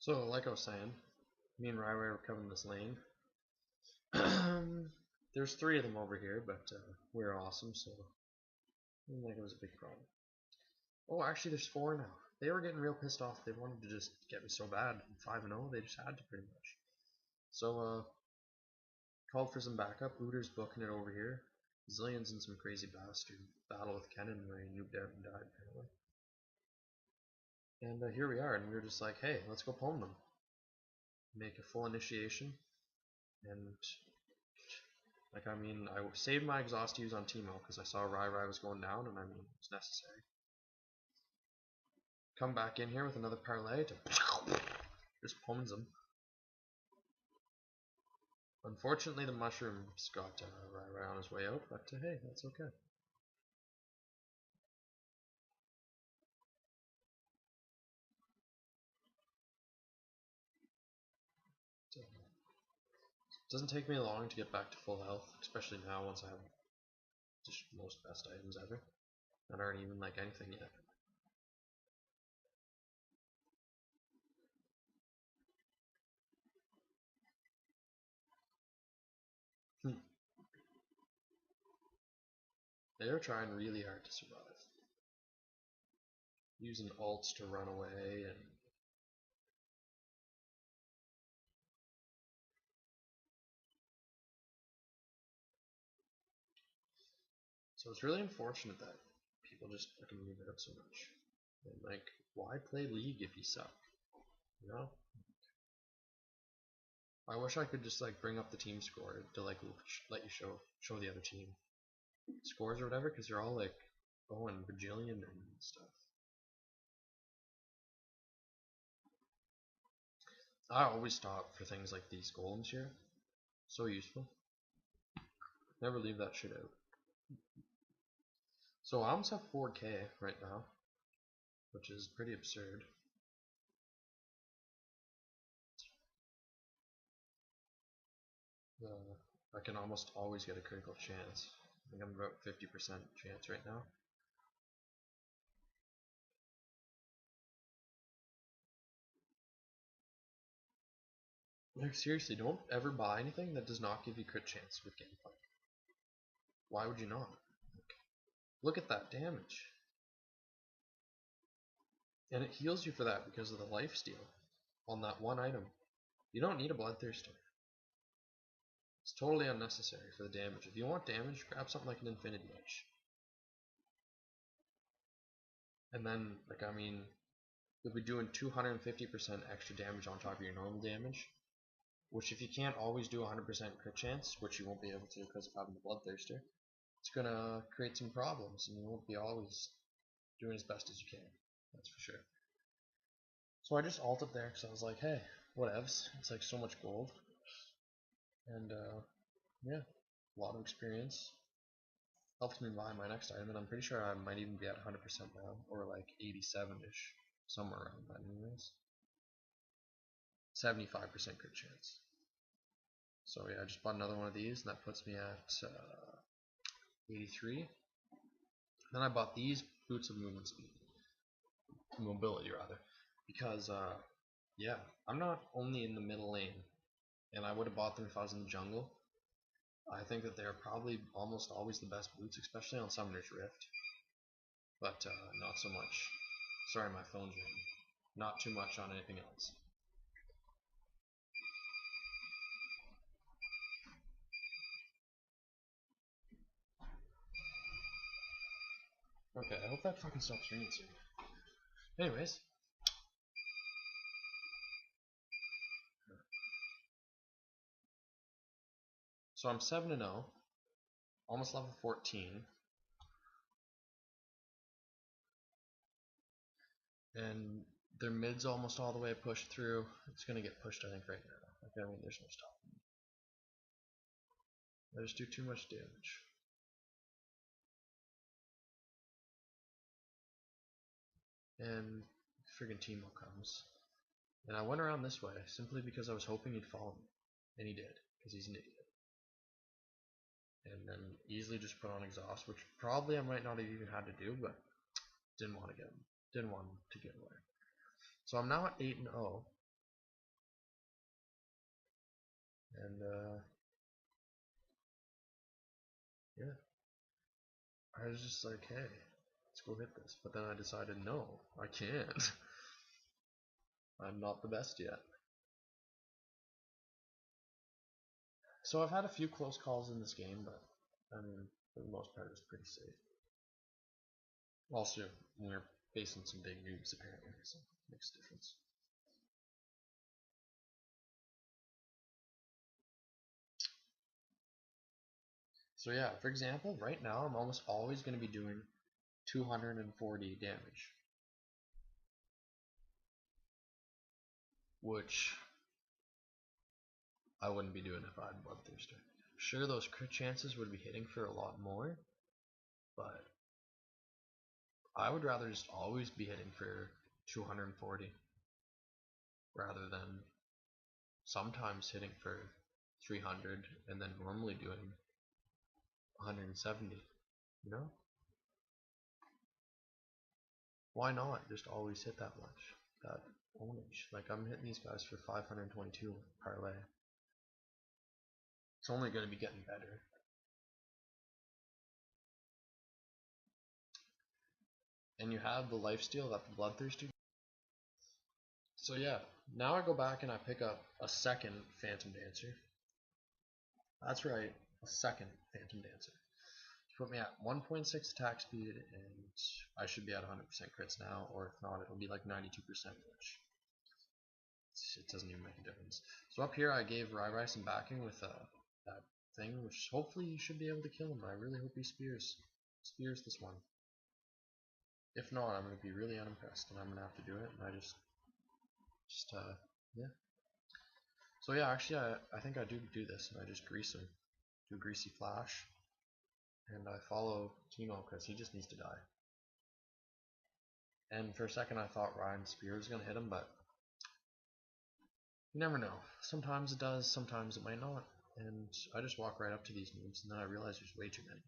So, like I was saying, me and Rai were covering this lane. There's 3 of them over here, but we're awesome, so I didn't think it was a big problem. Oh, actually, there's 4 now. They were getting real pissed off. They wanted to just get me so bad. 5-0, they just had to pretty much. So, called for some backup. Uter's booking it over here. Zillion's in some crazy bastard battle with Kennen where he nuked out and died, apparently. And here we are, and we were just like, hey, let's go pwn them. Make a full initiation, and like, I mean, I saved my exhaust to use on Teemo because I saw Rai was going down, and I mean, it's necessary. Come back in here with another parlay to just pwns him. Unfortunately, the mushrooms got Rai on his way out, but hey, that's okay. It doesn't take me long to get back to full health, especially now once I have just most best items ever. That aren't even like anything yet. They're trying really hard to survive. Using ults to run away and so it's really unfortunate that people just fucking move out so much. And like, why play League if you suck? You know? I wish I could just like bring up the team score to like let you show the other team scores or whatever, because they're all like going bajillion and stuff. I always stop for things like these golems here. So useful. Never leave that shit out. So I almost have 4K right now, which is pretty absurd. I can almost always get a critical chance. I think I'm about 50% chance right now. Like, seriously, don't ever buy anything that does not give you crit chance with Gangplank. Why would you not? Like, look at that damage. And it heals you for that because of the lifesteal on that one item. You don't need a Bloodthirster. It's totally unnecessary for the damage. If you want damage, grab something like an Infinity Edge. And then, like, I mean, you'll be doing 250% extra damage on top of your normal damage. Which, if you can't always do 100% crit chance, which you won't be able to because of having the Bloodthirster, it's gonna create some problems, and you won't be always doing as best as you can. That's for sure. So I just ulted there because I was like, hey, whatevs. It's like so much gold. And yeah, a lot of experience. Helped me buy my next item, and I'm pretty sure I might even be at 100% now, or like 87-ish, somewhere around that anyways. 75% crit chance. So yeah, I just bought another one of these, and that puts me at 83. Then I bought these boots of movement speed, mobility rather, because yeah, I'm not only in the middle lane, and I would have bought them if I was in the jungle. I think that they're probably almost always the best boots, especially on Summoner's Rift. But not so much. Sorry, my phone's ringing. Not too much on anything else. Okay, I hope that fucking stops ringing soon. Anyways. So I'm 7-0. Almost level 14. And their mid's almost all the way pushed through. It's gonna get pushed, I think, right now. Like, I mean, there's no stopping. I just do too much damage. And friggin' Teemo comes. And I went around this way simply because I was hoping he'd follow me. And he did, because he's an idiot. And then easily just put on exhaust, which probably I might not have even had to do, but didn't want to get him. Didn't want him to get away. So I'm now at 8-0. And yeah, I was just like, hey, let's go hit this. But then I decided, no, I can't. I'm not the best yet. So I've had a few close calls in this game, but I mean, for the most part, it's pretty safe. Also, we're facing some big noobs apparently, so it makes a difference. So yeah, for example, right now I'm almost always going to be doing 240 damage, which I wouldn't be doing if I had Bloodthirster. Sure, those crit chances would be hitting for a lot more, but I would rather just always be hitting for 240 rather than sometimes hitting for 300 and then normally doing 170, you know? Why not just always hit that much? That ownage. Like, I'm hitting these guys for 522 parlay. It's only going to be getting better. And you have the lifesteal that the Bloodthirster. So yeah, now I go back and I pick up a second Phantom Dancer. That's right, a second Phantom Dancer. Put me at 1.6 attack speed, and I should be at 100% crits now, or if not, it'll be like 92%, which it doesn't even make a difference. So up here, I gave Rai some backing with that thing, which hopefully you should be able to kill him. I really hope he spears this one. If not, I'm going to be really unimpressed, and I'm going to have to do it, and I just yeah. So yeah, actually, I think I do this, and I just grease him. Do a greasy flash, and I follow Timo because he just needs to die. And for a second I thought Ryan's spear was going to hit him, but you never know. Sometimes it does, sometimes it might not. And I just walk right up to these noobs, and then I realize there's way too many.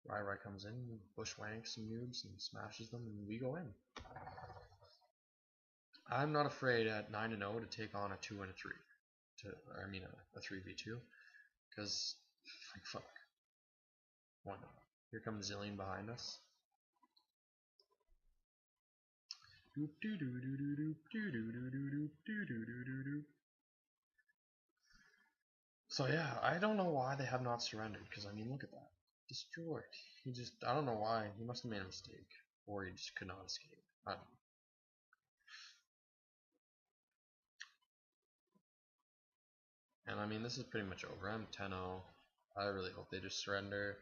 Rai comes in, bushwanks some noobs, and smashes them, and we go in. I'm not afraid at 9-0 to take on a 2 and a 3. I mean a 3v2. Because, like, fuck. Why not? Here comes Zillion behind us. So yeah, I don't know why they have not surrendered, because I mean, look at that. Destroyed. He just, I don't know why, he must have made a mistake. Or he just could not escape. I don't know. And I mean, this is pretty much over. I'm 10-0. I really hope they just surrender.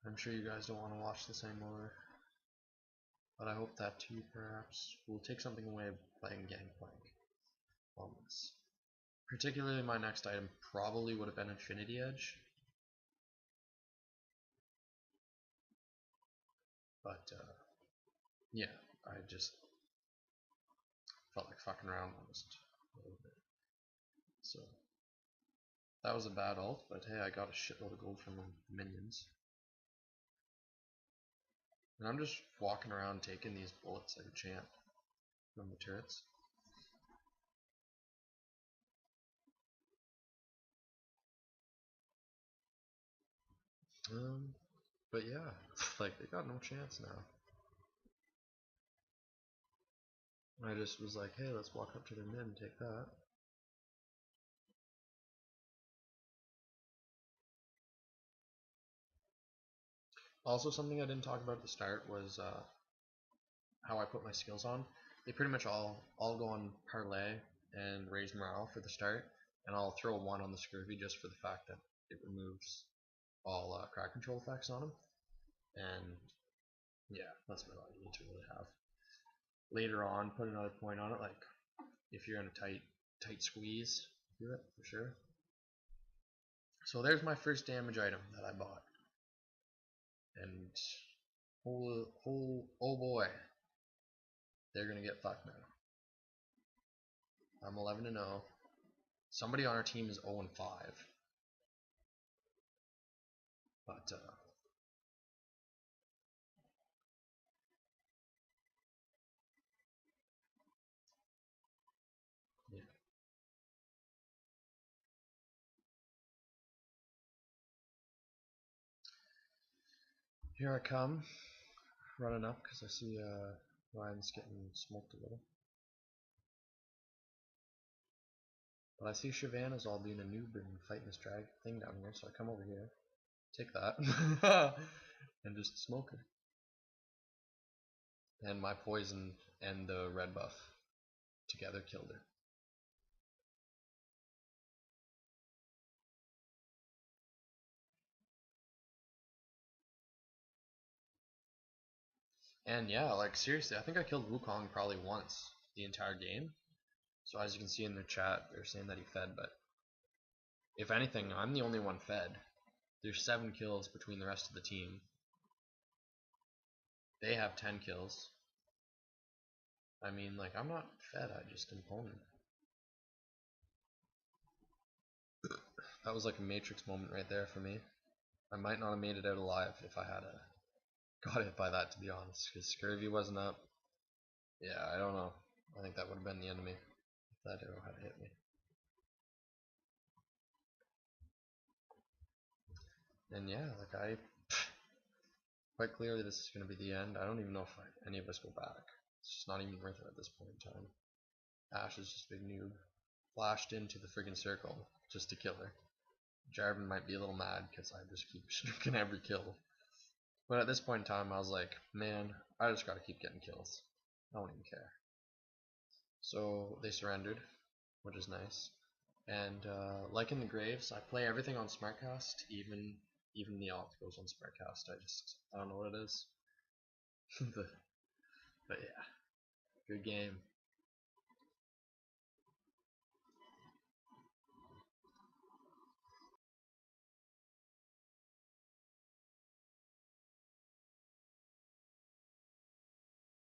I'm sure you guys don't want to watch this anymore. But I hope that too, perhaps, will take something away playing Gangplank on this. Particularly my next item probably would have been Infinity Edge. But, yeah, I just felt like fucking around almost a little bit. So, that was a bad ult, but hey, I got a shitload of gold from the minions. And I'm just walking around taking these bullets like a champ from the turrets. But yeah, like they got no chance now. I just was like, hey, let's walk up to their mid and take that. Also, something I didn't talk about at the start was how I put my skills on. They pretty much all go on parlay and raise morale for the start, and I'll throw one on the scurvy just for the fact that it removes all crowd control effects on them. And yeah, that's about all you need to really have. Later on, put another point on it, like if you're in a tight squeeze, do it for sure. So there's my first damage item that I bought, and oh boy, they're gonna get fucked now. I'm 11-0. Somebody on our team is 0-5, but yeah. Here I come, running up because I see Ryan's getting smoked a little. But I see Shyvana's all being a noob and fighting this drag thing down here, so I come over here, take that, and just smoke her. And my poison and the red buff together killed her. And yeah, like seriously, I think I killed Wukong probably once the entire game. So as you can see in the chat, they're saying that he fed, but if anything, I'm the only one fed. There's 7 kills between the rest of the team. They have 10 kills. I mean, like, I'm not fed, I just am pwned. That was like a Matrix moment right there for me. I might not have made it out alive if I had got hit by that, to be honest, because Scurvy wasn't up. Yeah, I don't know. I think that would have been the enemy if that arrow had hit me. And yeah, like quite clearly this is going to be the end. I don't even know if any of us go back. It's just not even worth it at this point in time. Ash is just a big noob. Flashed into the friggin' circle just to kill her. Jarvan might be a little mad because I just keep shooting every kill. But at this point in time, I was like, man, I just gotta keep getting kills. I don't even care. So they surrendered, which is nice. And like in the Graves, I play everything on Smartcast, even the alt goes on Smartcast. I don't know what it is. But yeah, good game.